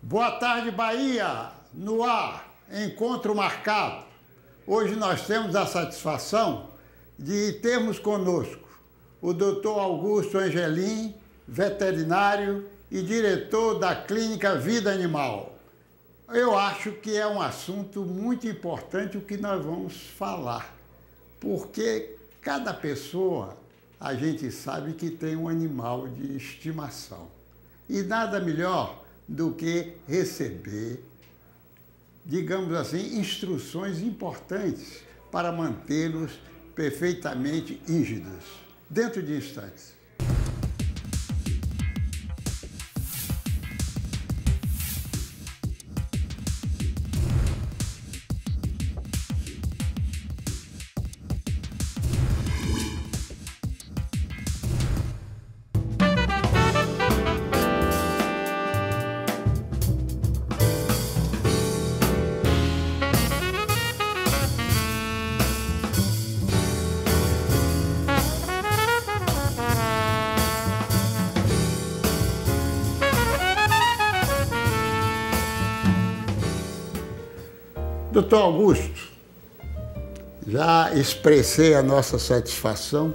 Boa tarde, Bahia! No ar, encontro marcado. Hoje nós temos a satisfação de termos conosco o Dr. Augusto Angelim, veterinário e diretor da Clínica Vida Animal. Eu acho que é um assunto muito importante o que nós vamos falar, porque cada pessoa, a gente sabe que tem um animal de estimação. E nada melhor do que receber, digamos assim, instruções importantes para mantê-los perfeitamente rígidos. Dentro de instantes. Doutor Augusto, já expressei a nossa satisfação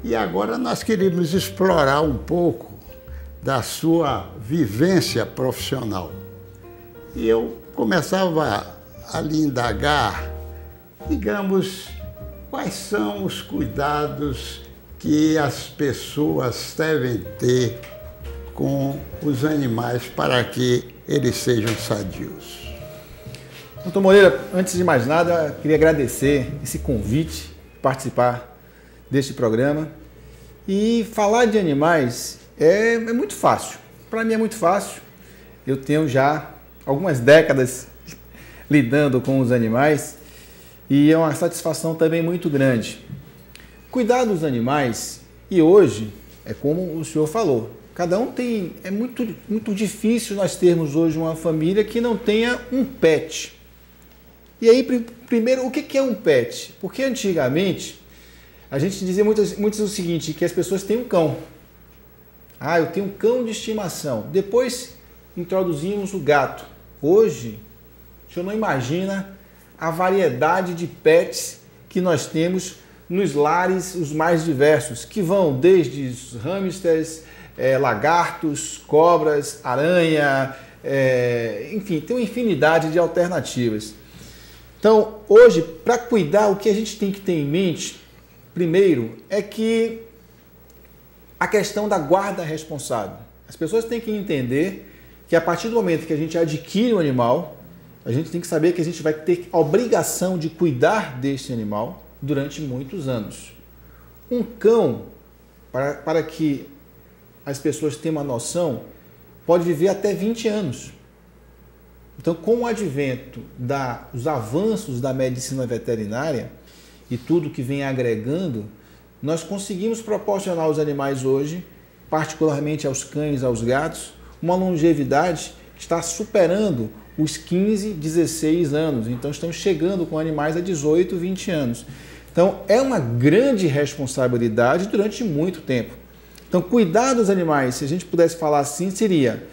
e agora nós queríamos explorar um pouco da sua vivência profissional. E eu começava a lhe indagar, digamos, quais são os cuidados que as pessoas devem ter com os animais para que eles sejam sadios. Doutor Moreira, antes de mais nada, queria agradecer esse convite de participar deste programa. E falar de animais é muito fácil. Para mim é muito fácil. Eu tenho já algumas décadas lidando com os animais e é uma satisfação também muito grande. Cuidar dos animais, e hoje, é como o senhor falou, cada um tem... É muito difícil nós termos hoje uma família que não tenha um pet. E aí, primeiro, o que é um pet? Porque antigamente, a gente dizia muito o seguinte, que as pessoas têm um cão. Ah, eu tenho um cão de estimação. Depois, introduzimos o gato. Hoje, o senhor não imagina a variedade de pets que nós temos nos lares os mais diversos, que vão desde os hamsters, lagartos, cobras, aranha, enfim, tem uma infinidade de alternativas. Então, hoje, para cuidar, o que a gente tem que ter em mente, primeiro, é que a questão da guarda responsável. As pessoas têm que entender que a partir do momento que a gente adquire um animal, a gente tem que saber que a gente vai ter a obrigação de cuidar desse animal durante muitos anos. Um cão, para que as pessoas tenham uma noção, pode viver até 20 anos. Então, com o advento dos avanços da medicina veterinária e tudo que vem agregando, nós conseguimos proporcionar aos animais hoje, particularmente aos cães, aos gatos, uma longevidade que está superando os 15, 16 anos. Então, estamos chegando com animais a 18, 20 anos. Então, é uma grande responsabilidade durante muito tempo. Então, cuidar dos animais, se a gente pudesse falar assim, seria...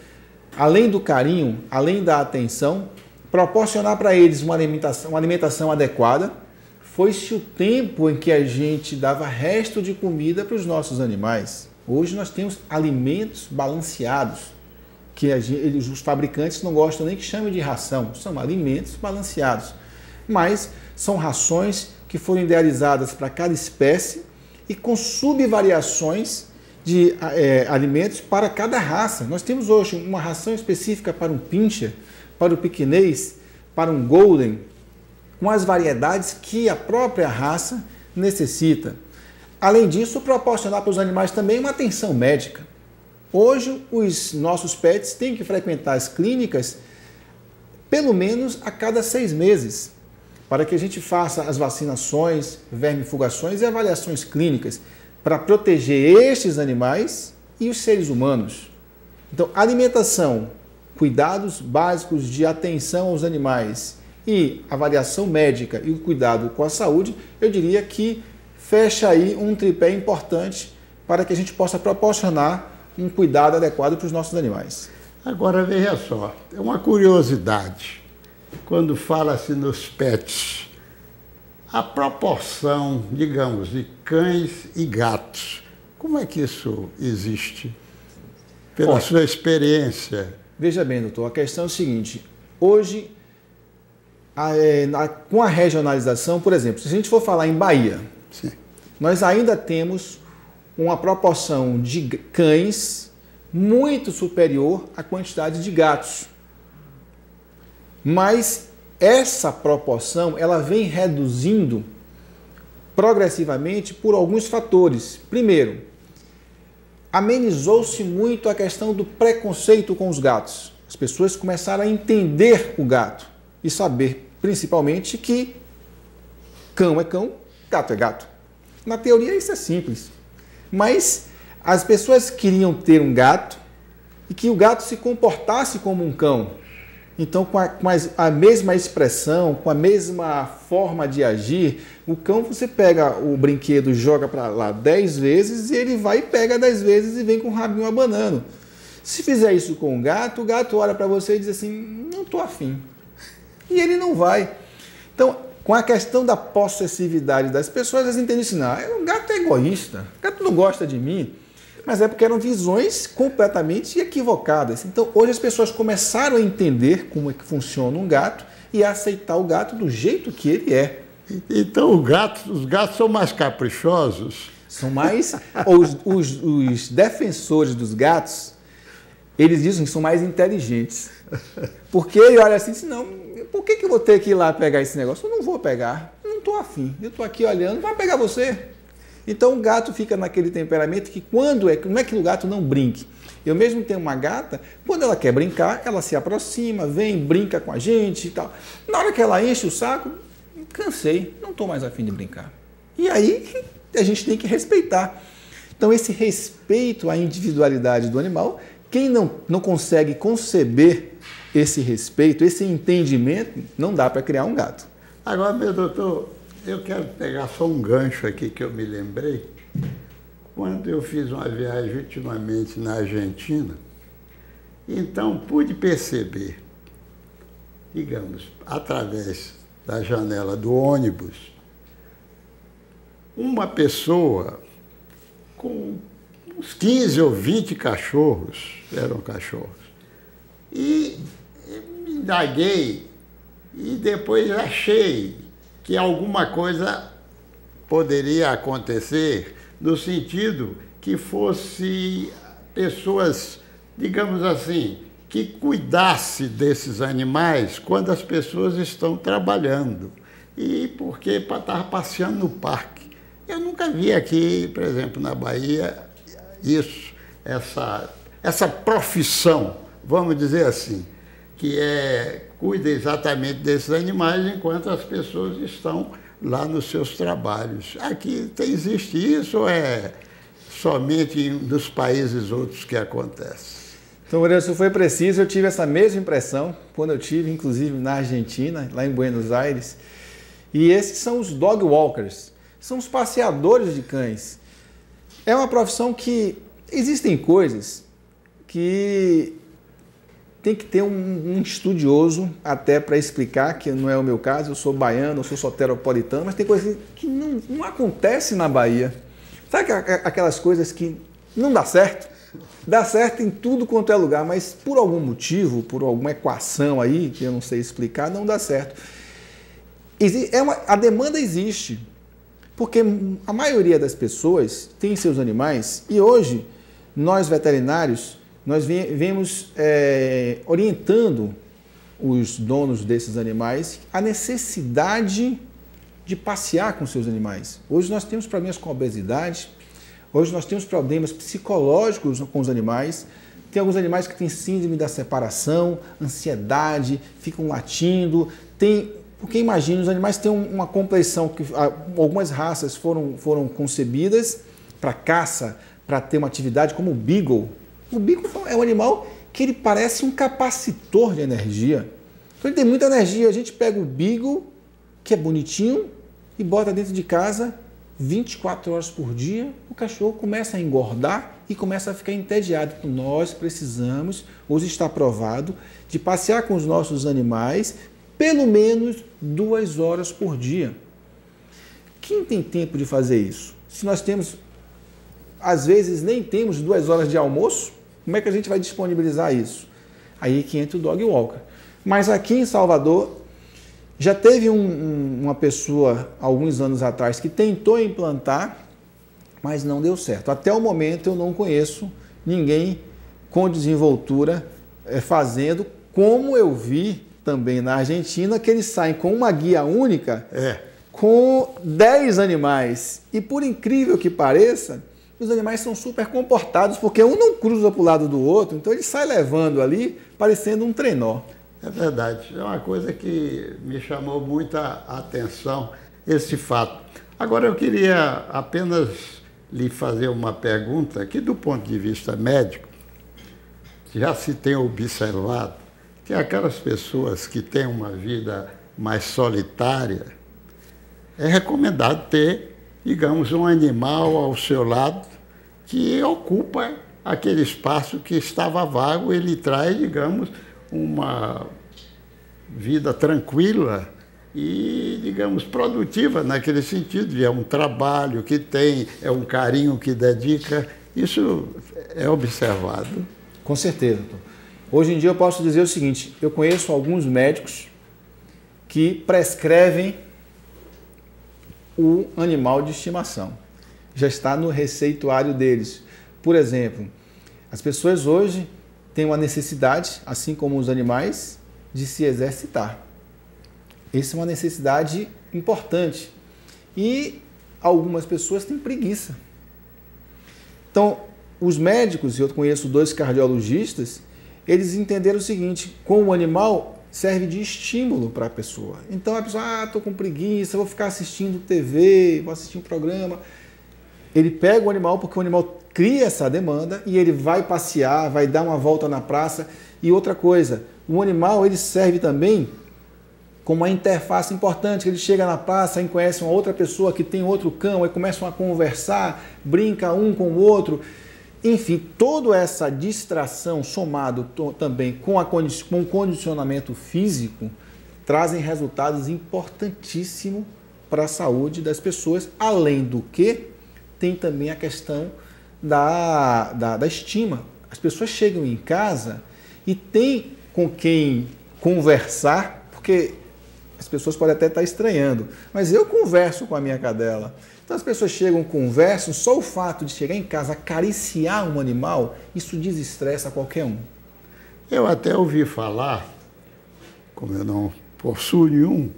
além do carinho, além da atenção, proporcionar para eles uma alimentação adequada. Foi-se o tempo em que a gente dava resto de comida para os nossos animais. Hoje nós temos alimentos balanceados, que os fabricantes não gostam nem que chame de ração, são alimentos balanceados. Mas são rações que foram idealizadas para cada espécie e com subvariações de alimentos para cada raça. Nós temos hoje uma ração específica para um pincher, para o piquinês, para um golden, com as variedades que a própria raça necessita. Além disso, proporcionar para os animais também uma atenção médica. Hoje, os nossos pets têm que frequentar as clínicas pelo menos a cada 6 meses, para que a gente faça as vacinações, vermifugações e avaliações clínicas, para proteger estes animais e os seres humanos. Então, alimentação, cuidados básicos de atenção aos animais e avaliação médica e o cuidado com a saúde, eu diria que fecha aí um tripé importante para que a gente possa proporcionar um cuidado adequado para os nossos animais. Agora, veja só, é uma curiosidade. Quando fala-se nos pets, a proporção, digamos, de cães e gatos, como é que isso existe? Pela sua experiência. Veja bem, doutor, a questão é o seguinte. Hoje, com a regionalização, por exemplo, se a gente for falar em Bahia, Sim. Nós ainda temos uma proporção de cães muito superior à quantidade de gatos. Mas essa proporção ela vem reduzindo progressivamente por alguns fatores. Primeiro, amenizou-se muito a questão do preconceito com os gatos. As pessoas começaram a entender o gato e saber, principalmente, que cão é cão, gato é gato. Na teoria isso é simples, mas as pessoas queriam ter um gato e que o gato se comportasse como um cão. Então, com a mesma expressão, com a mesma forma de agir, o cão você pega o brinquedo, joga para lá 10 vezes e ele vai e pega 10 vezes e vem com o rabinho abanando. Se fizer isso com o gato olha para você e diz assim, não estou afim. E ele não vai. Então, com a questão da possessividade das pessoas, elas entendem assim, não, o gato é egoísta, o gato não gosta de mim. Mas é porque eram visões completamente equivocadas. Então, hoje as pessoas começaram a entender como é que funciona um gato e a aceitar o gato do jeito que ele é. Então, os gatos são mais caprichosos? São mais... os defensores dos gatos, eles dizem que são mais inteligentes. Porque ele olha assim, não, por que eu vou ter que ir lá pegar esse negócio? Eu não vou pegar, não estou afim. Eu estou aqui olhando, vai pegar você. Então o gato fica naquele temperamento que não é que o gato não brinque. Eu mesmo tenho uma gata, quando ela quer brincar, ela se aproxima, vem, brinca com a gente e tal. Na hora que ela enche o saco, cansei, não estou mais afim de brincar. E aí a gente tem que respeitar. Então esse respeito à individualidade do animal, quem não consegue conceber esse respeito, esse entendimento, não dá para criar um gato. Agora, meu doutor, eu quero pegar só um gancho aqui que eu me lembrei. Quando eu fiz uma viagem ultimamente na Argentina, então pude perceber, digamos, através da janela do ônibus, uma pessoa com uns 15 ou 20 cachorros, eram cachorros, e me indaguei e depois achei que alguma coisa poderia acontecer no sentido que fosse pessoas, digamos assim, que cuidasse desses animais quando as pessoas estão trabalhando. E porque estava passeando no parque. Eu nunca vi aqui, por exemplo, na Bahia, essa profissão, vamos dizer assim, que cuida exatamente desses animais enquanto as pessoas estão lá nos seus trabalhos. Aqui existe isso ou é somente nos países outros que acontece? Então, Moreira, se foi preciso, eu tive essa mesma impressão quando eu tive, inclusive, na Argentina, lá em Buenos Aires. E esses são os dog walkers, são os passeadores de cães. É uma profissão que existem coisas que tem que ter um estudioso até para explicar, que não é o meu caso, eu sou baiano, eu sou soteropolitano, mas tem coisas que não acontecem na Bahia. Sabe aquelas coisas que não dá certo? Dá certo em tudo quanto é lugar, mas por algum motivo, por alguma equação aí, que eu não sei explicar, não dá certo. A demanda existe, porque a maioria das pessoas tem seus animais e hoje nós veterinários, nós vemos orientando os donos desses animais a necessidade de passear com seus animais. Hoje nós temos problemas com obesidade, hoje nós temos problemas psicológicos com os animais, tem alguns animais que têm síndrome da separação, ansiedade, ficam latindo, porque imagina, os animais têm uma compleição, que algumas raças foram concebidas para caça, para ter uma atividade como o Beagle. O Beagle é um animal que ele parece um capacitor de energia. Então ele tem muita energia. A gente pega o Beagle, que é bonitinho, e bota dentro de casa 24 horas por dia. O cachorro começa a engordar e começa a ficar entediado. Nós precisamos, hoje está provado, de passear com os nossos animais pelo menos 2 horas por dia. Quem tem tempo de fazer isso? Se nós temos, às vezes nem temos 2 horas de almoço, como é que a gente vai disponibilizar isso? Aí que entra o dog walker. Mas aqui em Salvador, já teve uma pessoa, alguns anos atrás, que tentou implantar, mas não deu certo. Até o momento eu não conheço ninguém com desenvoltura fazendo, como eu vi também na Argentina, que eles saem com uma guia única, com 10 animais. E por incrível que pareça, os animais são super comportados, porque um não cruza para o lado do outro, então ele sai levando ali, parecendo um trenó. É verdade, é uma coisa que me chamou muita atenção, esse fato. Agora eu queria apenas lhe fazer uma pergunta, que do ponto de vista médico, já se tem observado que aquelas pessoas que têm uma vida mais solitária, é recomendado ter, digamos, um animal ao seu lado que ocupa aquele espaço que estava vago, ele traz, digamos, uma vida tranquila e, digamos, produtiva naquele sentido. É um trabalho que tem, é um carinho que dedica. Isso é observado. Com certeza, doutor. Hoje em dia eu posso dizer o seguinte, eu conheço alguns médicos que prescrevem o animal de estimação. Já está no receituário deles. Por exemplo, as pessoas hoje têm uma necessidade, assim como os animais, de se exercitar. Essa é uma necessidade importante. E algumas pessoas têm preguiça. Então, os médicos, eu conheço 2 cardiologistas, eles entenderam o seguinte, com o animal serve de estímulo para a pessoa. Então a pessoa, estou com preguiça, vou ficar assistindo TV, vou assistir um programa. Ele pega o animal porque o animal cria essa demanda e ele vai passear, vai dar uma volta na praça. E outra coisa, o animal ele serve também como uma interface importante, ele chega na praça e conhece uma outra pessoa que tem outro cão, aí começam a conversar, brinca um com o outro. Enfim, toda essa distração somado também com o condicionamento físico trazem resultados importantíssimos para a saúde das pessoas, além do que tem também a questão da estima. As pessoas chegam em casa e tem com quem conversar, porque as pessoas podem até estar estranhando, mas eu converso com a minha cadela. Então as pessoas chegam, conversam, só o fato de chegar em casa, acariciar um animal, isso desestressa qualquer um. Eu até ouvi falar, como eu não possuo nenhum,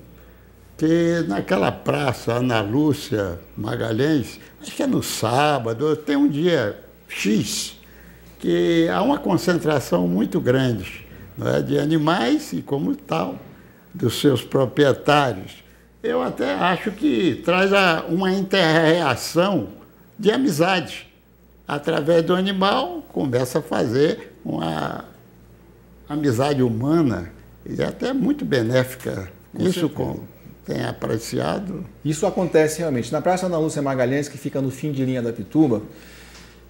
que naquela praça Ana Lúcia Magalhães, acho que é no sábado, tem um dia X, que há uma concentração muito grande, não é, de animais e como tal, dos seus proprietários. Eu até acho que traz uma inter-reação de amizade. Através do animal, começa a fazer uma amizade humana e até muito benéfica. Isso tem apreciado. Isso acontece realmente. Na Praça Ana Lúcia Magalhães, que fica no fim de linha da Pituba,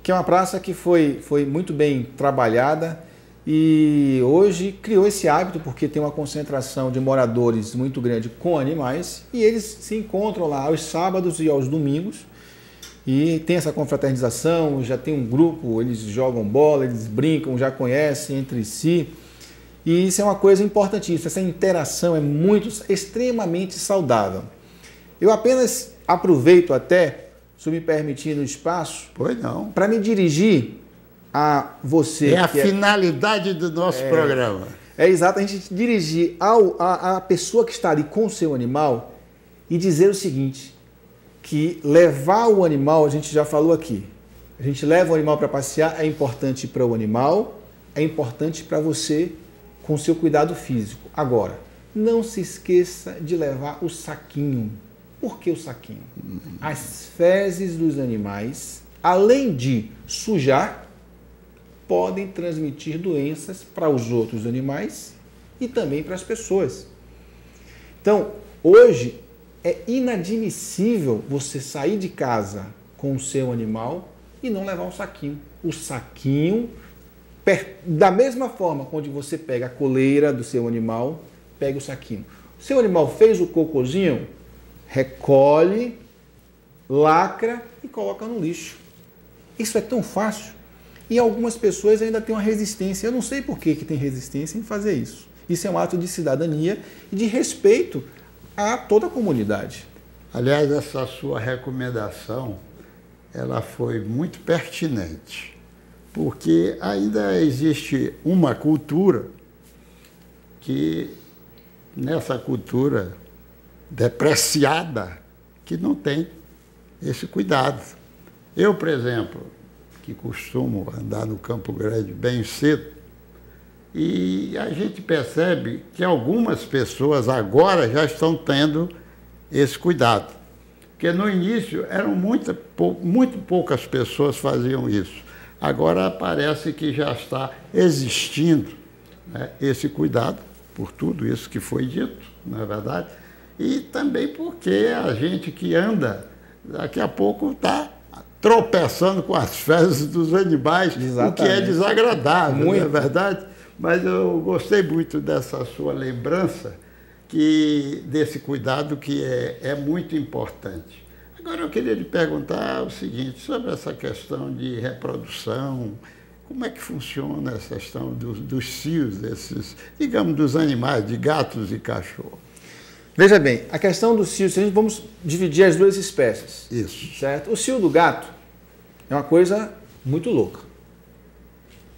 que é uma praça que foi muito bem trabalhada, e hoje criou esse hábito porque tem uma concentração de moradores muito grande com animais e eles se encontram lá aos sábados e aos domingos e tem essa confraternização, já tem um grupo, eles jogam bola, eles brincam, já conhecem entre si e isso é uma coisa importantíssima, essa interação é extremamente saudável. Eu apenas aproveito até, se me permitir no espaço, para me dirigir a você. É a finalidade do nosso programa. É exato, a gente dirigir a pessoa que está ali com o seu animal e dizer o seguinte, que levar o animal, a gente já falou aqui, a gente leva o animal para passear, é importante para o animal, é importante para você com o seu cuidado físico. Agora, não se esqueça de levar o saquinho. Por que o saquinho? As fezes dos animais, além de sujar, podem transmitir doenças para os outros animais e também para as pessoas. Então, hoje é inadmissível você sair de casa com o seu animal e não levar um saquinho. O saquinho, da mesma forma, quando você pega a coleira do seu animal, pega o saquinho. O seu animal fez o cocôzinho, recolhe, lacra e coloca no lixo. Isso é tão fácil. E algumas pessoas ainda têm uma resistência. Eu não sei por que tem resistência em fazer isso. Isso é um ato de cidadania e de respeito a toda a comunidade. Aliás, essa sua recomendação, ela foi muito pertinente, porque ainda existe uma cultura que, nessa cultura depreciada, que não tem esse cuidado. Eu, por exemplo, que costumo andar no Campo Grande bem cedo, e a gente percebe que algumas pessoas agora já estão tendo esse cuidado. Porque no início eram muito poucas pessoas faziam isso. Agora parece que já está existindo, né, esse cuidado, por tudo isso que foi dito, não é verdade? E também porque a gente que anda, daqui a pouco está tropeçando com as fezes dos animais, exatamente, o que é desagradável, não é verdade? Mas eu gostei muito dessa sua lembrança, desse cuidado que é muito importante. Agora eu queria lhe perguntar o seguinte, sobre essa questão de reprodução, como é que funciona essa questão dos cios, digamos, dos animais, de gatos e cachorros? Veja bem, a questão do cio, vamos dividir as duas espécies. Isso. Certo? O cio do gato é uma coisa muito louca.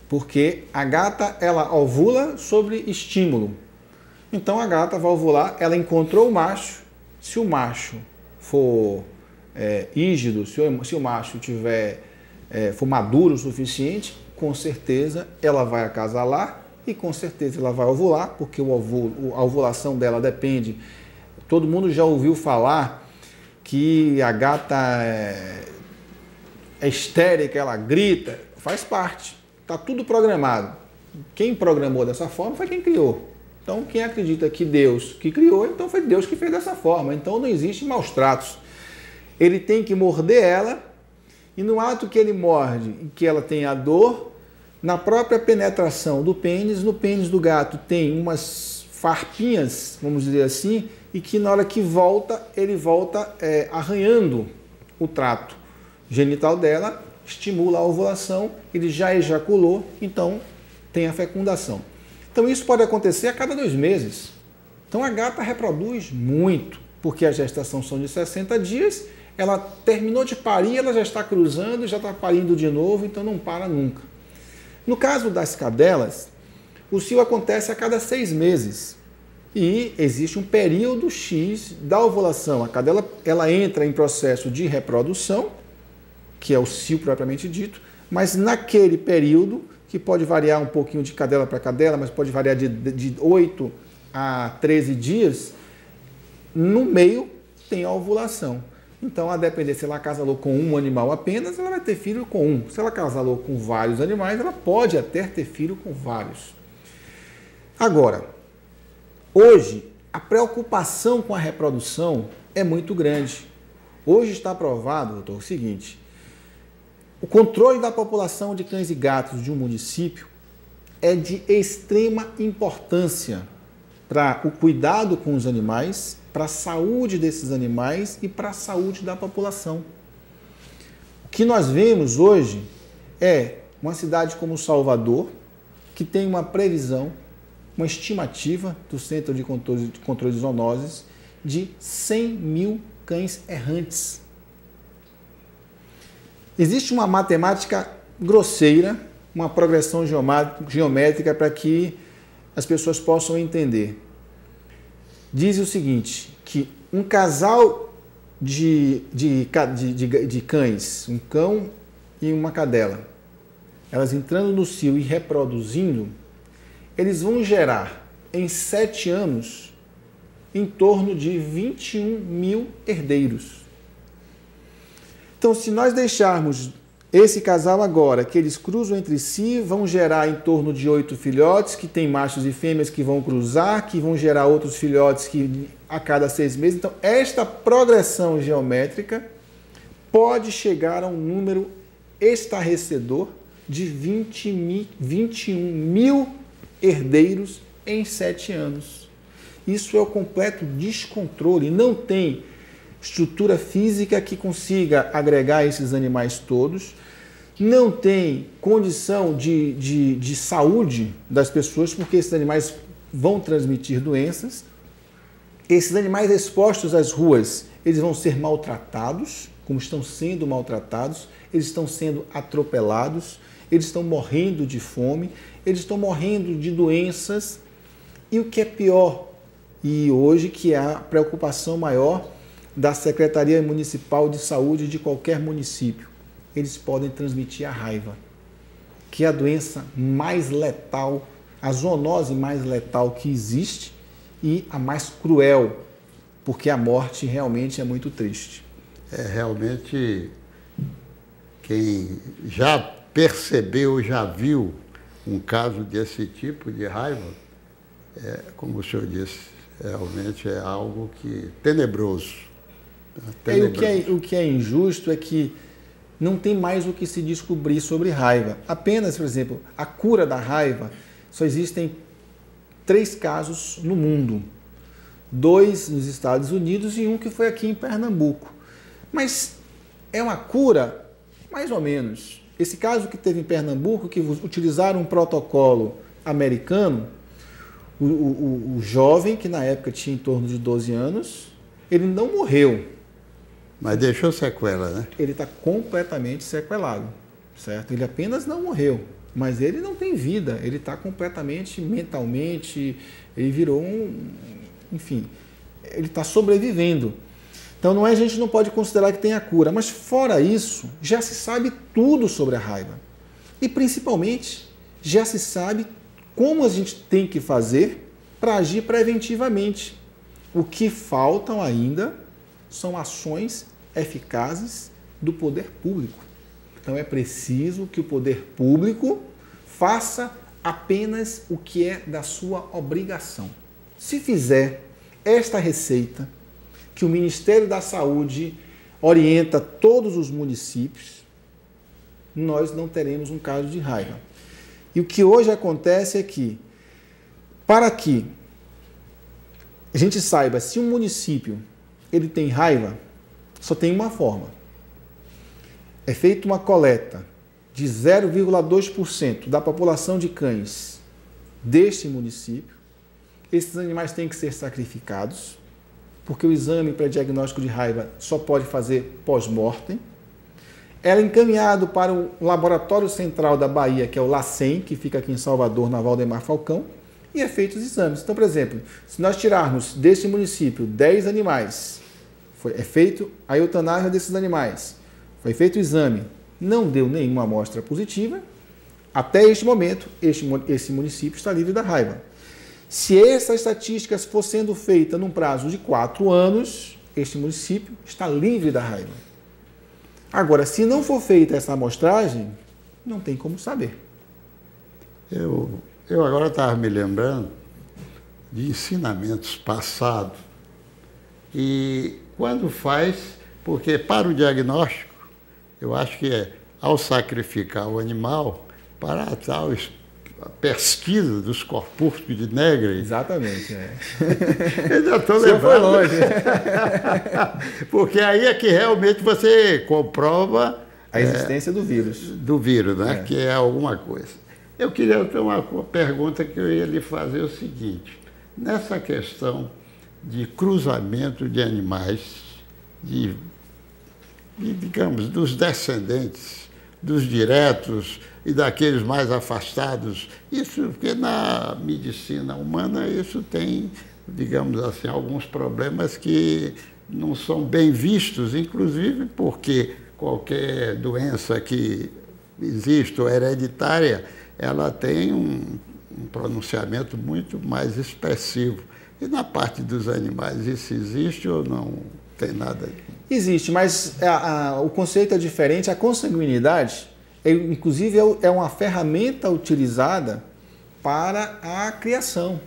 Porque a gata, ela ovula sobre estímulo. Então a gata vai ovular, ela encontrou o macho. Se o macho for rígido, se o macho for maduro o suficiente, com certeza ela vai acasalar e com certeza ela vai ovular, porque a ovulação dela depende. Todo mundo já ouviu falar que a gata é histérica, ela grita, faz parte. Está tudo programado. Quem programou dessa forma foi quem criou. Então, quem acredita que Deus que criou, então foi Deus que fez dessa forma. Então, não existe maus tratos. Ele tem que morder ela, e no ato que ele morde e que ela tem a dor, na própria penetração do pênis, no pênis do gato tem umas farpinhas, vamos dizer assim, e que na hora que volta, ele volta arranhando o trato genital dela, estimula a ovulação, ele já ejaculou, então tem a fecundação. Então isso pode acontecer a cada 2 meses. Então a gata reproduz muito, porque a gestação são de 60 dias, ela terminou de parir, ela já está cruzando, já está parindo de novo, então não para nunca. No caso das cadelas, o cio acontece a cada 6 meses e existe um período X da ovulação. A cadela ela entra em processo de reprodução, que é o cio propriamente dito, mas naquele período, que pode variar um pouquinho de cadela para cadela, mas pode variar de 8 a 13 dias, no meio tem a ovulação. Então, a depender se ela acasalou com um animal apenas, ela vai ter filho com um. Se ela acasalou com vários animais, ela pode até ter filho com vários. Agora, hoje, a preocupação com a reprodução é muito grande. Hoje está provado, doutor, o seguinte: o controle da população de cães e gatos de um município é de extrema importância para o cuidado com os animais, para a saúde desses animais e para a saúde da população. O que nós vemos hoje é uma cidade como Salvador, que tem uma previsão, uma estimativa do Centro de Controle de Zoonoses de 100 mil cães errantes. Existe uma matemática grosseira, uma progressão geométrica para que as pessoas possam entender. Diz o seguinte, que um casal de cães, um cão e uma cadela, elas entrando no cio e reproduzindo, eles vão gerar em 7 anos em torno de 21 mil herdeiros. Então, se nós deixarmos esse casal agora, que eles cruzam entre si, vão gerar em torno de 8 filhotes, que tem machos e fêmeas que vão cruzar, que vão gerar outros filhotes que a cada 6 meses. Então, esta progressão geométrica pode chegar a um número estarrecedor de 21 mil herdeiros em 7 anos. Isso é o completo descontrole. Não tem estrutura física que consiga agregar esses animais todos. Não tem condição de saúde das pessoas, porque esses animais vão transmitir doenças. Esses animais expostos às ruas, eles vão ser maltratados, como estão sendo maltratados, eles estão sendo atropelados, eles estão morrendo de fome, eles estão morrendo de doenças. E o que é pior, e hoje que é a preocupação maior da Secretaria Municipal de Saúde de qualquer município, eles podem transmitir a raiva, que é a doença mais letal, a zoonose mais letal que existe e a mais cruel, porque a morte realmente é muito triste. Realmente, quem já percebeu, já viu um caso desse tipo de raiva, como o senhor disse, realmente é algo tenebroso. O que é injusto é que não tem mais o que se descobrir sobre raiva. Apenas, por exemplo, a cura da raiva, só existem 3 casos no mundo. 2 nos Estados Unidos e um que foi aqui em Pernambuco. Mas é uma cura, mais ou menos. Esse caso que teve em Pernambuco, que utilizaram um protocolo americano, o jovem, que na época tinha em torno de 12 anos, ele não morreu. Mas deixou sequela, né? Ele está completamente sequelado, certo? Ele apenas não morreu, mas ele não tem vida, ele está completamente, mentalmente, ele virou enfim, ele está sobrevivendo. Então a gente não pode considerar que tem a cura, mas fora isso, já se sabe tudo sobre a raiva. E principalmente, já se sabe como a gente tem que fazer para agir preventivamente. O que faltam ainda são ações eficazes do poder público. Então é preciso que o poder público faça apenas o que é da sua obrigação. Se fizer esta receita que o Ministério da Saúde orienta todos os municípios, nós não teremos um caso de raiva. E o que hoje acontece é que, para que a gente saiba se um município ele tem raiva, só tem uma forma. É feita uma coleta de 0,2% da população de cães deste município. Esses animais têm que ser sacrificados, porque o exame para diagnóstico de raiva só pode fazer pós-mortem. Ela é encaminhado para o Laboratório Central da Bahia, que é o LACEN, que fica aqui em Salvador, na Valdemar Falcão, e é feito os exames. Então, por exemplo, se nós tirarmos deste município 10 animais, é feito a eutanásia desses animais, foi feito o exame, não deu nenhuma amostra positiva, até este momento, esse município está livre da raiva. Se essas estatísticas for sendo feitas num prazo de 4 anos, este município está livre da raiva. Agora, se não for feita essa amostragem, não tem como saber. Eu agora estava me lembrando de ensinamentos passados. E quando faz, porque para o diagnóstico, eu acho que ao sacrificar o animal, para a tal pesquisa dos corpúsculos de Negri. Exatamente. Eu já estou lembrando. Foi longe. Porque aí é que realmente você comprova a existência do vírus. Do vírus, né? Que é alguma coisa. Eu queria ter uma pergunta que eu ia lhe fazer o seguinte. Nessa questão de cruzamento de animais, digamos, dos descendentes, dos diretos e daqueles mais afastados, isso, porque na medicina humana isso tem, digamos assim, alguns problemas que não são bem vistos, inclusive porque qualquer doença que existe ou hereditária, ela tem um pronunciamento muito mais expressivo. E na parte dos animais, isso existe ou não tem nada? Existe, mas o conceito é diferente. A consanguinidade, inclusive, é uma ferramenta utilizada para a criação.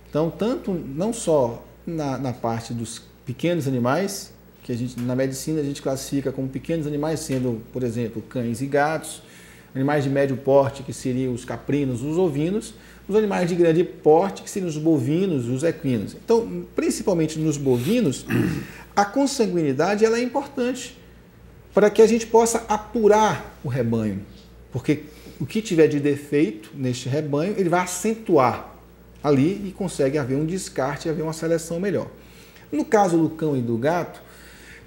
Então, tanto não só na parte dos pequenos animais, que na medicina a gente classifica como pequenos animais, sendo, por exemplo, cães e gatos, animais de médio porte, que seriam os caprinos, os ovinos, os animais de grande porte, que seriam os bovinos, os equinos. Então, principalmente nos bovinos, a consanguinidade ela é importante para que a gente possa apurar o rebanho, porque o que tiver de defeito neste rebanho, ele vai acentuar ali e consegue haver um descarte, haver uma seleção melhor. No caso do cão e do gato,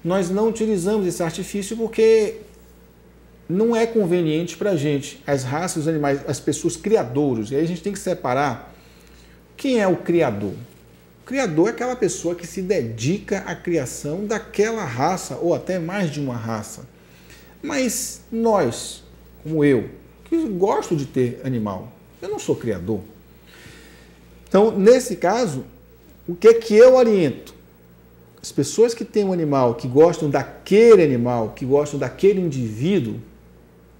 nós não utilizamos esse artifício porque não é conveniente para a gente. As raças, os animais, as pessoas criadouros, e aí a gente tem que separar quem é o criador. O criador é aquela pessoa que se dedica à criação daquela raça ou até mais de uma raça. Mas nós, como eu, que gosto de ter animal, eu não sou criador. Então, nesse caso, o que é que eu oriento? As pessoas que têm um animal, que gostam daquele animal, que gostam daquele indivíduo,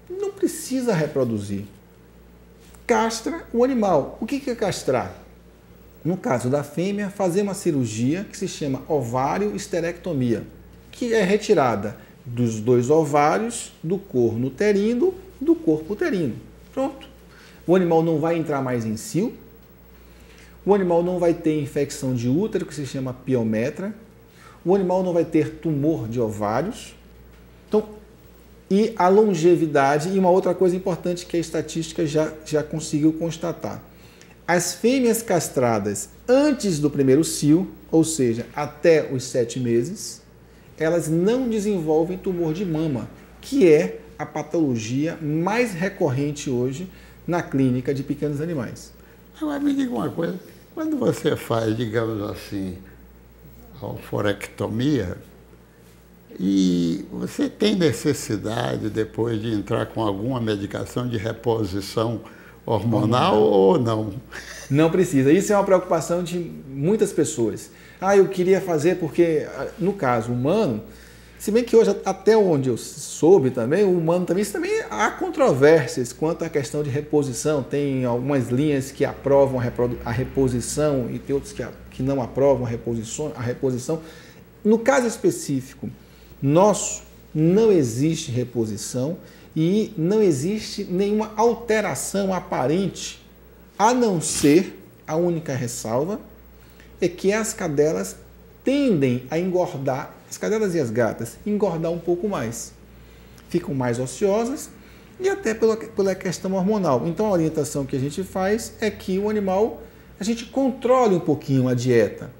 não precisa reproduzir. Castra o animal. O que é castrar? No caso da fêmea, fazer uma cirurgia que se chama ovário-esterectomia, que é retirada dos 2 ovários, do corno uterino e do corpo uterino. Pronto. O animal não vai entrar mais em cio, o animal não vai ter infecção de útero, que se chama piometra, o animal não vai ter tumor de ovários. Então, e a longevidade, e uma outra coisa importante que a estatística já conseguiu constatar. As fêmeas castradas antes do primeiro cio, ou seja, até os 7 meses, elas não desenvolvem tumor de mama, que é a patologia mais recorrente hoje na clínica de pequenos animais. Agora me diga uma coisa, quando você faz, digamos assim, a oforectomia, e você tem necessidade depois de entrar com alguma medicação de reposição hormonal ou não? Não precisa. Isso é uma preocupação de muitas pessoas. Eu queria fazer porque, no caso humano, se bem que hoje, até onde eu soube também, o humano também há controvérsias quanto à questão de reposição. Tem algumas linhas que aprovam a reposição e tem outras que não aprovam a reposição. No caso específico nosso, não existe reposição e não existe nenhuma alteração aparente, a não ser, a única ressalva, é que as cadelas tendem a engordar, as cadelas e as gatas, engordar um pouco mais. Ficam mais ociosas e até pela questão hormonal. Então a orientação que a gente faz é que o animal, a gente controle um pouquinho a dieta.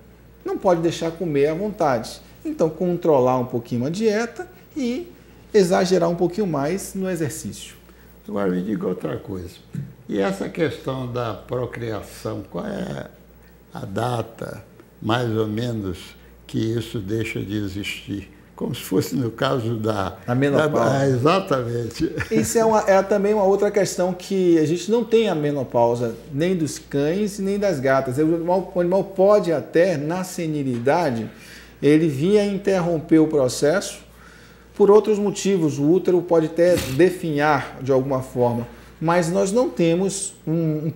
Não pode deixar comer à vontade. Então controlar um pouquinho a dieta e exagerar um pouquinho mais no exercício. Agora me diga outra coisa. E essa questão da procriação, qual é a data, mais ou menos, que isso deixa de existir? Como se fosse no caso da menopausa. Exatamente. Isso é também uma outra questão, que a gente não tem a menopausa nem dos cães nem das gatas. O animal pode até, na senilidade, ele vir a interromper o processo por outros motivos. O útero pode até definhar de alguma forma, mas nós não temos um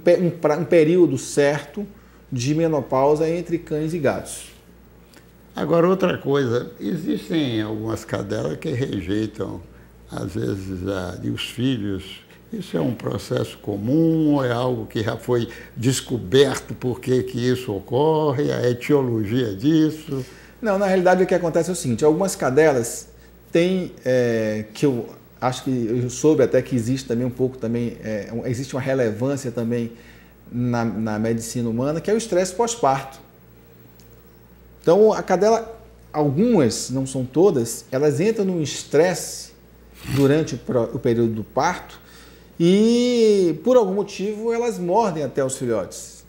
período certo de menopausa entre cães e gatos. Agora, outra coisa, existem algumas cadelas que rejeitam, às vezes, os filhos. Isso é um processo comum ou é algo que já foi descoberto por que isso ocorre, a etiologia disso? Não, na realidade o que acontece é o seguinte, algumas cadelas têm, que eu acho que eu soube até que existe também um pouco também, existe uma relevância também na medicina humana, que é o estresse pós-parto. Então, a cadela, algumas, não são todas, elas entram num estresse durante o período do parto e, por algum motivo, elas mordem até os filhotes.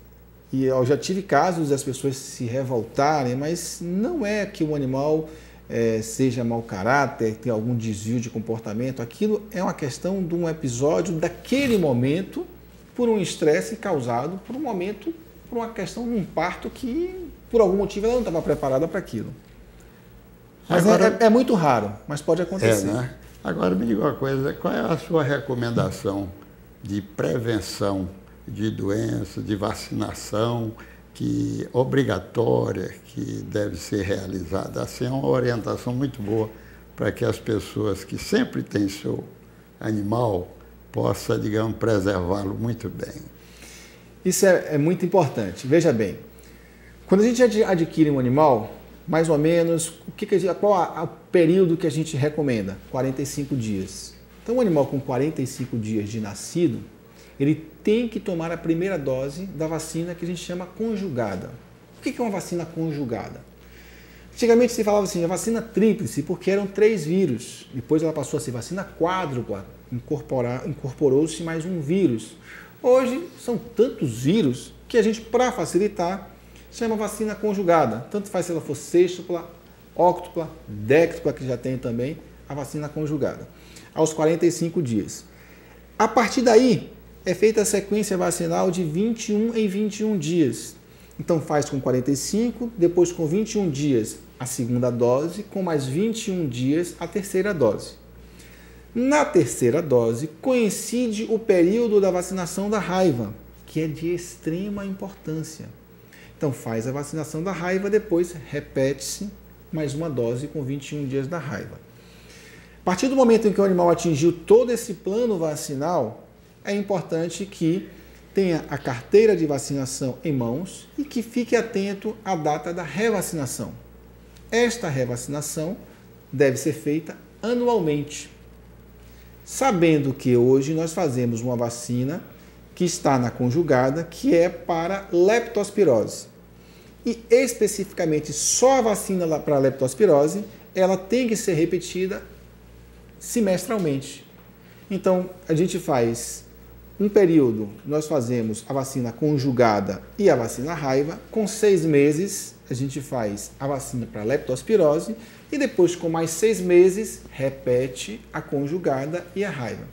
E eu já tive casos das pessoas se revoltarem, mas não é que o animal seja mau caráter, tenha algum desvio de comportamento. Aquilo é uma questão de um episódio daquele momento, por um estresse causado por uma questão de um parto que, por algum motivo, ela não estava preparada para aquilo. Mas agora, é muito raro, mas pode acontecer. Né? Agora, me diga uma coisa, qual é a sua recomendação de prevenção de doença, de vacinação que obrigatória, que deve ser realizada. Assim, é uma orientação muito boa para que as pessoas que sempre têm seu animal possam, digamos, preservá-lo muito bem. Isso é muito importante. Veja bem, quando a gente adquire um animal, mais ou menos, qual é o período que a gente recomenda? 45 dias. Então, um animal com 45 dias de nascido, ele tem que tomar a primeira dose da vacina que a gente chama conjugada. O que é uma vacina conjugada? Antigamente se falava assim, a vacina tríplice, porque eram 3 vírus. Depois ela passou a ser vacina quádrupla, incorporou-se mais um vírus. Hoje são tantos vírus que a gente, para facilitar, chama vacina conjugada. Tanto faz se ela for sextupla, óctupla, déctupla, que já tem também, a vacina conjugada. Aos 45 dias. A partir daí, é feita a sequência vacinal de 21 em 21 dias. Então faz com 45, depois com 21 dias a segunda dose, com mais 21 dias a terceira dose. Na terceira dose, coincide o período da vacinação da raiva, que é de extrema importância. Então faz a vacinação da raiva, depois repete-se mais uma dose com 21 dias da raiva. A partir do momento em que o animal atingiu todo esse plano vacinal, é importante que tenha a carteira de vacinação em mãos e que fique atento à data da revacinação. Esta revacinação deve ser feita anualmente, sabendo que hoje nós fazemos uma vacina que está na conjugada, que é para leptospirose. E especificamente só a vacina para leptospirose, ela tem que ser repetida semestralmente. Então, a gente faz um período, nós fazemos a vacina conjugada e a vacina raiva. Com 6 meses, a gente faz a vacina para leptospirose e depois, com mais 6 meses, repete a conjugada e a raiva.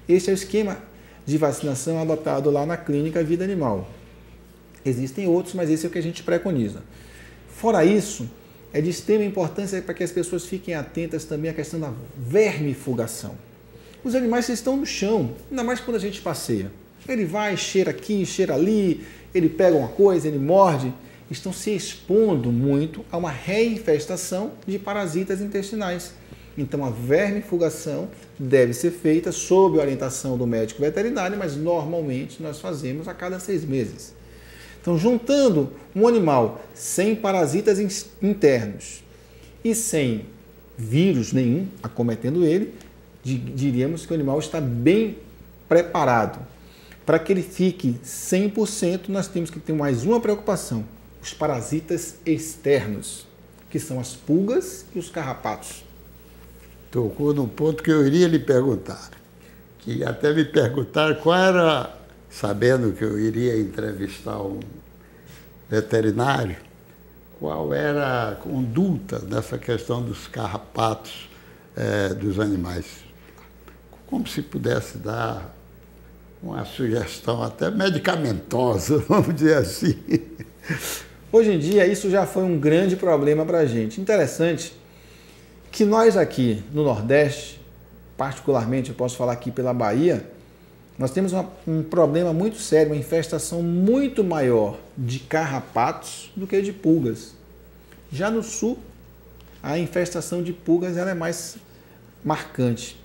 Este é o esquema de vacinação adotado lá na clínica Vida Animal. Existem outros, mas esse é o que a gente preconiza. Fora isso, é de extrema importância para que as pessoas fiquem atentas também à questão da vermifugação. Os animais estão no chão, ainda mais quando a gente passeia. Ele vai, cheira aqui, cheira ali, ele pega uma coisa, ele morde. Estão se expondo muito a uma reinfestação de parasitas intestinais. Então, a vermifugação deve ser feita sob a orientação do médico veterinário, mas normalmente nós fazemos a cada 6 meses. Então, juntando um animal sem parasitas internos e sem vírus nenhum acometendo ele, diríamos que o animal está bem preparado. Para que ele fique 100%, nós temos que ter mais uma preocupação: os parasitas externos, que são as pulgas e os carrapatos. Tocou num ponto que eu iria lhe perguntar, que até me perguntaram qual era, sabendo que eu iria entrevistar um veterinário, qual era a conduta nessa questão dos carrapatos dos animais. Como se pudesse dar uma sugestão até medicamentosa, vamos dizer assim. Hoje em dia, isso já foi um grande problema para a gente. Interessante que nós aqui no Nordeste, particularmente, eu posso falar aqui pela Bahia, nós temos um problema muito sério, uma infestação muito maior de carrapatos do que de pulgas. Já no Sul, a infestação de pulgas ela é mais marcante.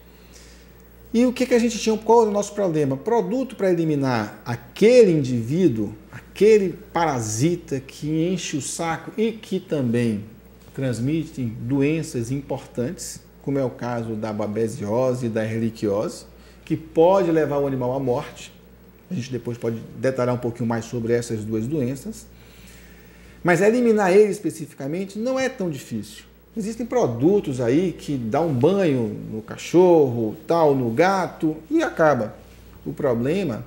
E o que a gente tinha? Qual é o nosso problema? Produto para eliminar aquele indivíduo, aquele parasita que enche o saco e que também transmite doenças importantes, como é o caso da babesiose e da erliquiose, que pode levar o animal à morte. A gente depois pode detalhar um pouquinho mais sobre essas duas doenças. Mas eliminar ele especificamente não é tão difícil. Existem produtos aí que dão um banho no cachorro, tal, no gato e acaba. O problema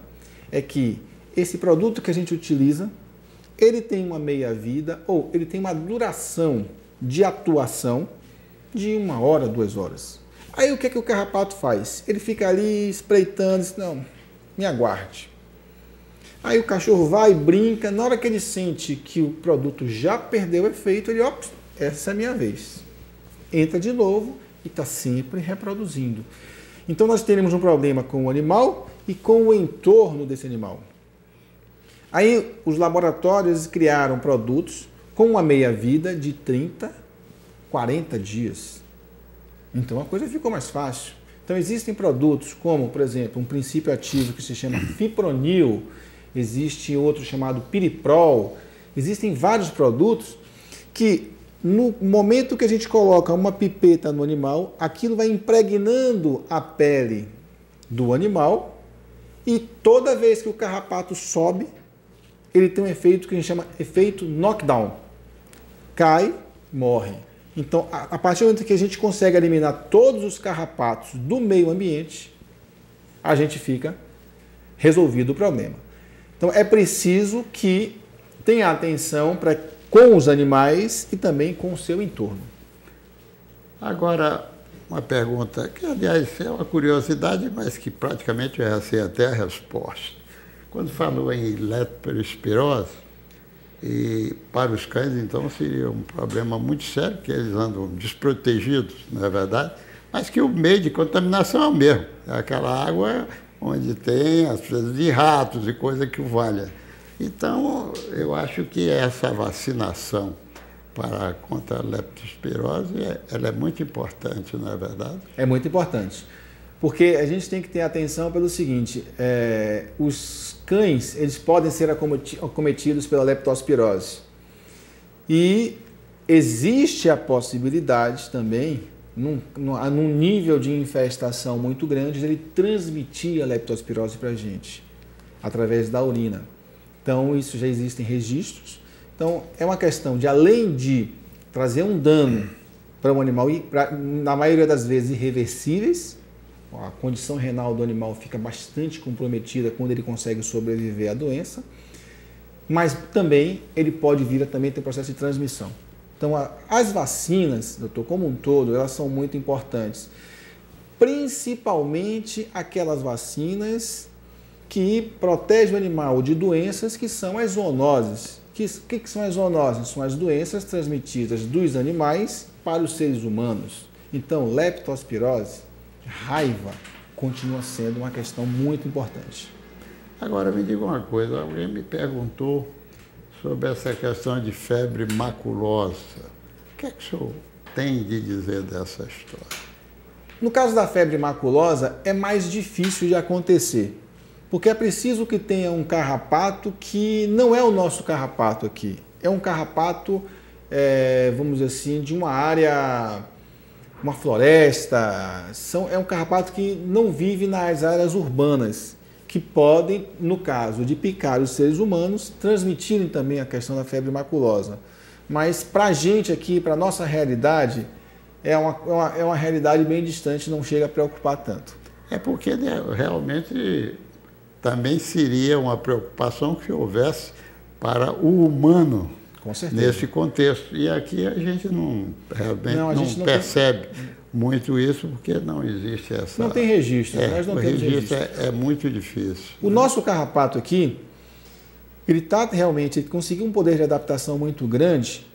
é que esse produto que a gente utiliza, ele tem uma meia-vida ou ele tem uma duração de atuação de 1 hora, 2 horas. Aí o que o carrapato faz? Ele fica ali espreitando, diz, não, me aguarde. Aí o cachorro vai, brinca, na hora que ele sente que o produto já perdeu efeito, ele, ops, essa é a minha vez. Entra de novo e está sempre reproduzindo. Então nós teremos um problema com o animal e com o entorno desse animal. Aí os laboratórios criaram produtos com uma meia-vida de 30, 40 dias. Então a coisa ficou mais fácil. Então existem produtos como, por exemplo, um princípio ativo que se chama fipronil, existe outro chamado piriprol, existem vários produtos que no momento que a gente coloca uma pipeta no animal, aquilo vai impregnando a pele do animal e toda vez que o carrapato sobe, ele tem um efeito que a gente chama efeito knockdown. Cai, morre. Então, a partir do momento que a gente consegue eliminar todos os carrapatos do meio ambiente, a gente fica resolvido o problema. Então, é preciso que tenha atenção com os animais e também com o seu entorno. Agora, uma pergunta que, aliás, é uma curiosidade, mas que praticamente é assim até a resposta. Quando falou em leptospirose, e para os cães, então, seria um problema muito sério, porque eles andam desprotegidos, não é verdade? Mas que o meio de contaminação é o mesmo. É aquela água onde tem as presas de ratos e coisa que o valha. Então, eu acho que essa vacinação contra a leptospirose, ela é muito importante, não é verdade? É muito importante. Porque a gente tem que ter atenção pelo seguinte, os cães, eles podem ser acometidos pela leptospirose. E existe a possibilidade também, num nível de infestação muito grande, de ele transmitir a leptospirose para a gente, através da urina. Então, isso já existem registros. Então, é uma questão de, além de trazer um dano para o animal, na maioria das vezes irreversíveis, a condição renal do animal fica bastante comprometida quando ele consegue sobreviver à doença, mas também ele pode vir a também ter processo de transmissão. Então, as vacinas, doutor, como um todo, elas são muito importantes, principalmente aquelas vacinas que protegem o animal de doenças que são as zoonoses. O que são as zoonoses? São as doenças transmitidas dos animais para os seres humanos. Então, leptospirose, raiva, continua sendo uma questão muito importante. Agora, me diga uma coisa, alguém me perguntou sobre essa questão de febre maculosa. O que é que o senhor tem de dizer dessa história? No caso da febre maculosa, é mais difícil de acontecer, porque é preciso que tenha um carrapato que não é o nosso carrapato aqui. É um carrapato, vamos dizer assim, de uma área, uma floresta. É um carrapato que não vive nas áreas urbanas, que podem, no caso de picar os seres humanos, transmitirem também a questão da febre maculosa. Mas para a gente aqui, para a nossa realidade, é uma realidade bem distante, não chega a preocupar tanto. É porque realmente também seria uma preocupação que houvesse para o humano nesse contexto. E aqui a gente realmente não percebe muito isso, porque não existe essa... Não tem registro, nós não temos registro. É muito difícil. O nosso carrapato aqui, ele conseguiu um poder de adaptação muito grande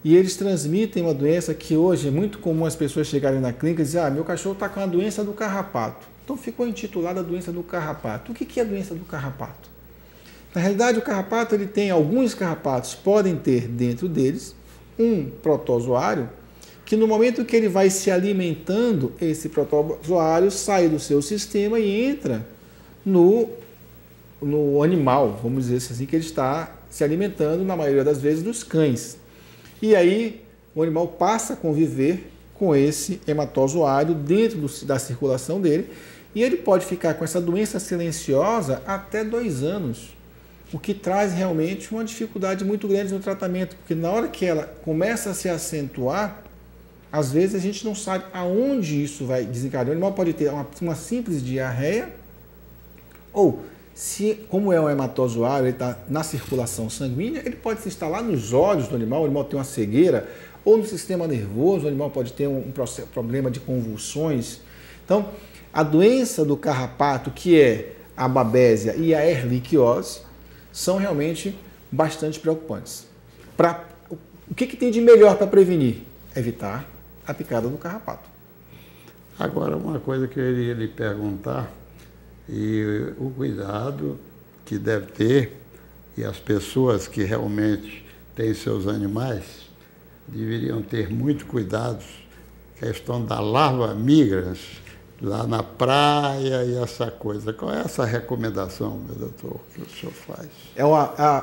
e eles transmitem uma doença que hoje é muito comum as pessoas chegarem na clínica e dizer: meu cachorro está com a doença do carrapato. Então ficou intitulada a doença do carrapato. O que é a doença do carrapato? Na realidade, o carrapato, ele tem, alguns carrapatos podem ter dentro deles um protozoário que no momento que ele vai se alimentando, esse protozoário sai do seu sistema e entra no animal, vamos dizer assim, que ele está se alimentando, na maioria das vezes, dos cães. E aí o animal passa a conviver com esse hematozoário dentro da circulação dele e ele pode ficar com essa doença silenciosa até 2 anos, o que traz realmente uma dificuldade muito grande no tratamento, porque na hora que ela começa a se acentuar, às vezes a gente não sabe aonde isso vai desencadear. O animal pode ter uma simples diarreia, ou, como é um hematozoário, ele está na circulação sanguínea, ele pode se instalar nos olhos do animal, o animal tem uma cegueira, ou no sistema nervoso, o animal pode ter um problema de convulsões. Então, a doença do carrapato, que é a babésia e a ehrlichiose, são realmente bastante preocupantes. O que tem de melhor para prevenir? Evitar a picada do carrapato. Agora, uma coisa que eu iria lhe perguntar, e o cuidado que deve ter E as pessoas que realmente têm seus animais deveriam ter muito cuidado com a questão da larva migras lá na praia e essa coisa. Qual é essa recomendação, meu doutor, que o senhor faz?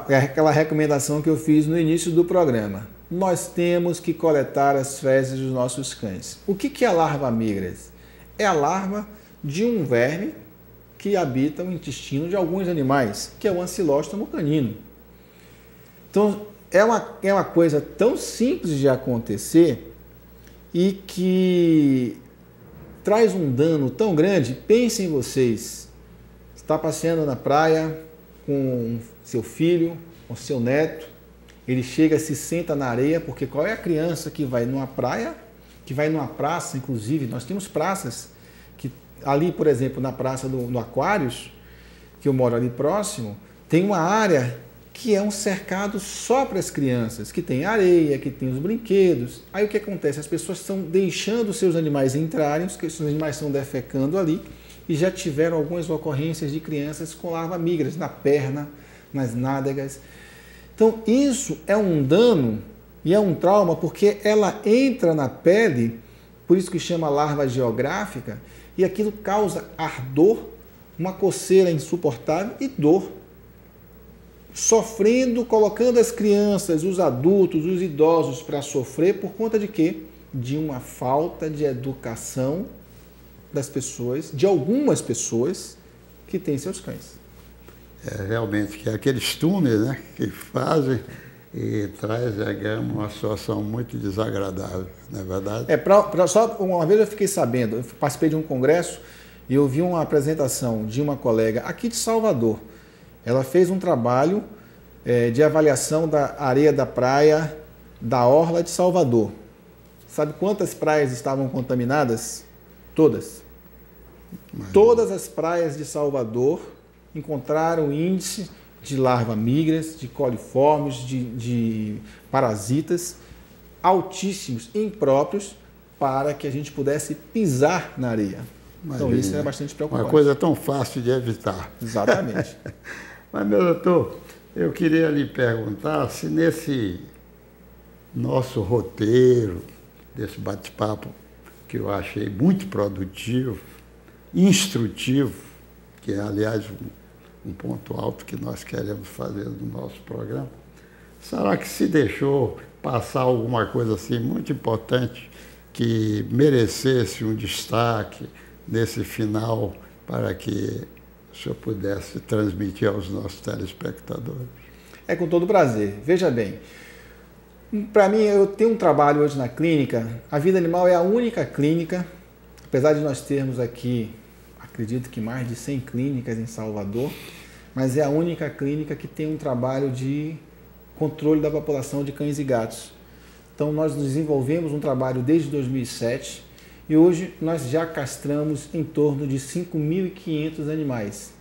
É aquela recomendação que eu fiz no início do programa. Nós temos que coletar as fezes dos nossos cães. O que é a larva migras? É a larva de um verme que habita o intestino de alguns animais, que é o Ancilóstomo canino. Então, é uma coisa tão simples de acontecer e que traz um dano tão grande. Pensem vocês, está passeando na praia com seu filho, com seu neto, ele chega, se senta na areia, porque qual é a criança que vai numa praia, que vai numa praça, inclusive, nós temos praças, que ali, por exemplo, na praça do Aquários, que eu moro ali próximo, tem uma área que é um cercado só para as crianças, que tem areia, que tem os brinquedos. Aí o que acontece? As pessoas estão deixando os seus animais entrarem, os seus animais estão defecando ali, e já tiveram algumas ocorrências de crianças com larva migras na perna, nas nádegas. Então isso é um dano e é um trauma, porque ela entra na pele, por isso que chama larva geográfica, e aquilo causa ardor, uma coceira insuportável e dor. Sofrendo, colocando as crianças, os adultos, os idosos para sofrer por conta de quê? De uma falta de educação das pessoas, de algumas pessoas que têm seus cães. É realmente que é aqueles túneis, né, que fazem e traz uma situação muito desagradável, não é verdade? Só uma vez eu fiquei sabendo, eu participei de um congresso e eu vi uma apresentação de uma colega aqui de Salvador. Ela fez um trabalho de avaliação da areia da praia da Orla de Salvador. Sabe quantas praias estavam contaminadas? Todas. Todas as praias de Salvador encontraram índice de larva migras, de coliformes, de parasitas altíssimos, impróprios, para que a gente pudesse pisar na areia. Então isso é bastante preocupante. Uma coisa tão fácil de evitar. Exatamente. Mas, meu doutor, eu queria lhe perguntar se nesse nosso roteiro, desse bate-papo, que eu achei muito produtivo, instrutivo, que é, aliás, um ponto alto que nós queremos fazer no nosso programa, será que se deixou passar alguma coisa assim muito importante que merecesse um destaque nesse final para que o senhor pudesse transmitir aos nossos telespectadores? É com todo prazer. Veja bem, para mim, eu tenho um trabalho hoje na clínica. A Vida Animal é a única clínica, apesar de nós termos aqui, acredito que mais de 100 clínicas em Salvador, mas é a única clínica que tem um trabalho de controle da população de cães e gatos. Então, nós desenvolvemos um trabalho desde 2007 e hoje nós já castramos em torno de 5.500 animais.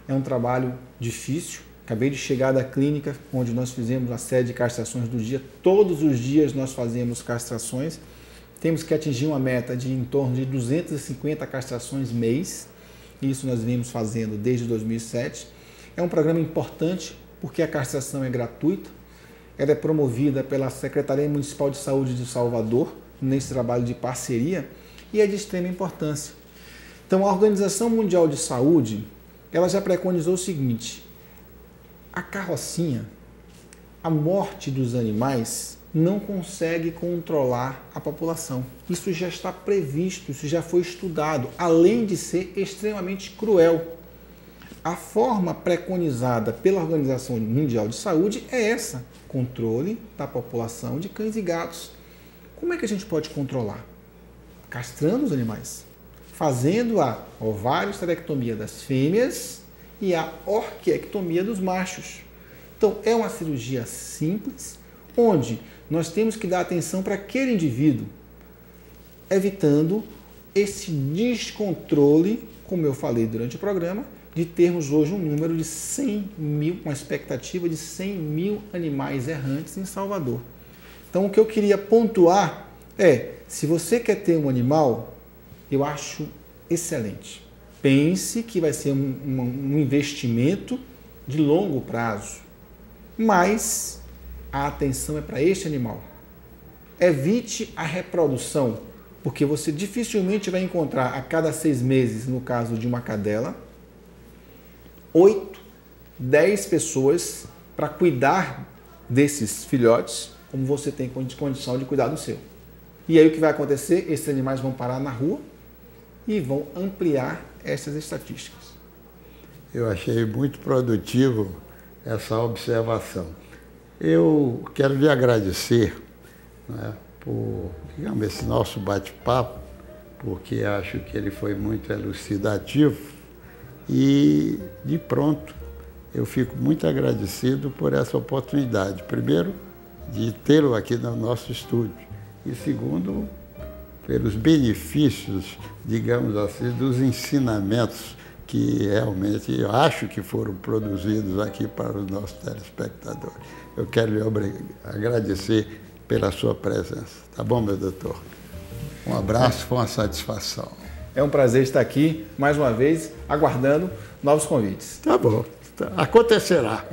É um trabalho difícil. Acabei de chegar da clínica, onde nós fizemos a série de castrações do dia. Todos os dias nós fazemos castrações. Temos que atingir uma meta de em torno de 250 castrações mês. Isso nós vimos fazendo desde 2007. É um programa importante porque a castração é gratuita. Ela é promovida pela Secretaria Municipal de Saúde de Salvador, nesse trabalho de parceria, e é de extrema importância. Então, a Organização Mundial de Saúde, ela já preconizou o seguinte: a carrocinha, a morte dos animais, não consegue controlar a população. Isso já está previsto, isso já foi estudado, além de ser extremamente cruel. A forma preconizada pela Organização Mundial de Saúde é essa: controle da população de cães e gatos. Como é que a gente pode controlar? Castrando os animais, fazendo a ovário-esterectomia das fêmeas e a orquiectomia dos machos. Então, é uma cirurgia simples, onde nós temos que dar atenção para aquele indivíduo, evitando esse descontrole, como eu falei durante o programa, de termos hoje um número de 100 mil, uma expectativa de 100 mil animais errantes em Salvador. Então, o que eu queria pontuar é, se você quer ter um animal, eu acho excelente. Pense que vai ser um investimento de longo prazo. Mas a atenção é para este animal. Evite a reprodução, porque você dificilmente vai encontrar a cada 6 meses, no caso de uma cadela, 8, 10 pessoas para cuidar desses filhotes, como você tem condição de cuidar do seu. E aí o que vai acontecer? Esses animais vão parar na rua e vão ampliar essas estatísticas. Eu achei muito produtivo essa observação. Eu quero lhe agradecer, né, por, digamos, esse nosso bate-papo, porque acho que ele foi muito elucidativo e, de pronto, eu fico muito agradecido por essa oportunidade. Primeiro, de tê-lo aqui no nosso estúdio e, segundo, pelos benefícios, digamos assim, dos ensinamentos que realmente eu acho que foram produzidos aqui para os nossos telespectadores. Eu quero lhe agradecer pela sua presença. Tá bom, meu doutor? Um abraço, foi uma satisfação. É um prazer estar aqui, mais uma vez, aguardando novos convites. Tá bom, acontecerá.